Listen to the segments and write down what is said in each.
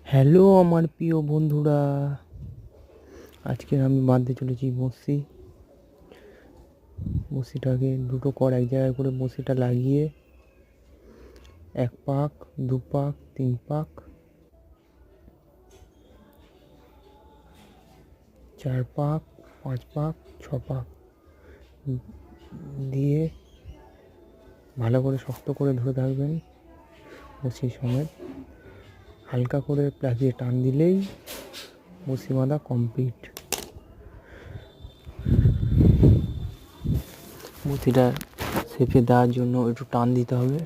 Hello আমার প্রিয় বন্ধুরা, আজকে আমি বাঁধতে চলেছি বঁড়শি। বঁড়শিটাকে দুটো কর এক জায়গায় করে বঁড়শিটা লাগিয়ে 1 পাক 2 পাক 3 পাক 4 পাক 5 পাক 6 পাক দিয়ে ভালো করে শক্ত করে ধরে থাকবেন। বঁড়শি সমেত হালকা করে প্লাস দিয়ে টান দিলেই বঁড়শি বাঁধা কমপ্লিট। বঁড়শিটা শেপে দেওয়ার জন্য একটু টান দিতে হবে।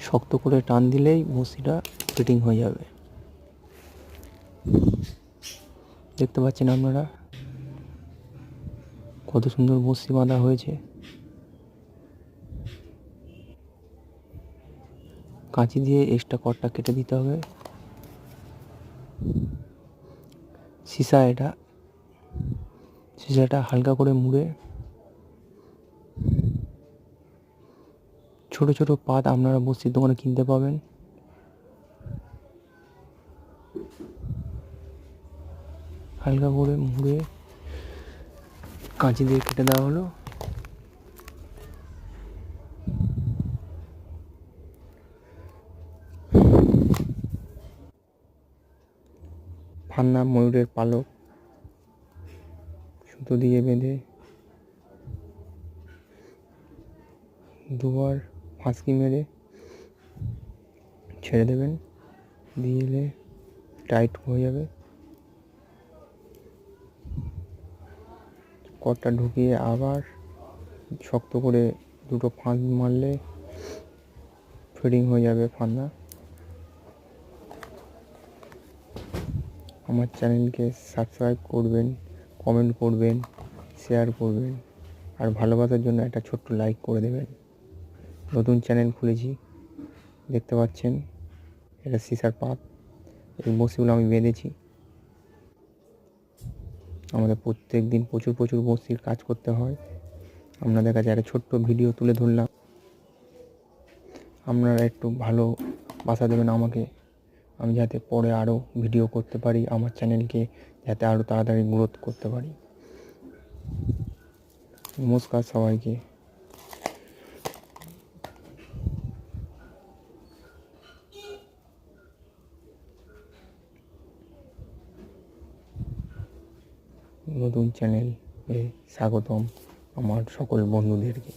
শক্ত করে টান দিলেই বঁড়শিটা ফিটিং হয়ে যাবে। দেখতে পাচ্ছেন আপনারা কত সুন্দর বঁড়শি বাঁধা হয়েছে। কাঁচি দিয়ে এক্সট্রা কর্ডটা কেটে দিতে হবে। সিসাটা হালকা করে মুড়ে ছোট ছোট পাত আপনারা বঁড়শির দোকানে কিনতে পাবেন। হালকা করে মুড়ে কাঁচি দিয়ে কেটে দেওয়া হলো। ফান্না ময়ূরের পালক সুতো দিয়ে বেঁধে দুবার ফাঁসকি মেরে ছেড়ে দেবেন, দিলে টাইট হয়ে যাবে। কর্ডটা ঢুকিয়ে আবার শক্ত করে দুটো ফাঁস মারলে ফিটিং হয়ে যাবে ফান্না। আমার চ্যানেলকে সাবস্ক্রাইব করবেন, কমেন্ট করবেন, শেয়ার করবেন, আর ভালোবাসার জন্য একটা ছোট্ট লাইক করে দেবেন। নতুন চ্যানেল খুলেছি, দেখতে পাচ্ছেন এটা সিসার পাত। এই বঁড়শিগুলো আমি বেঁধেছি। আমাদের প্রত্যেক দিন প্রচুর বঁড়শির কাজ করতে হয়। আপনাদের কাছে একটা ছোট্ট ভিডিও তুলে ধরলাম। আপনারা একটু ভালোবাসা দেবেন আমাকে, আমি যাতে পরে আরও ভিডিও করতে পারি, আমার চ্যানেলকে যাতে আরও তাড়াতাড়ি গ্রোথ করতে পারি। নমস্কার সবাইকে। নতুন চ্যানেলে স্বাগতম আমার সকল বন্ধুদেরকে।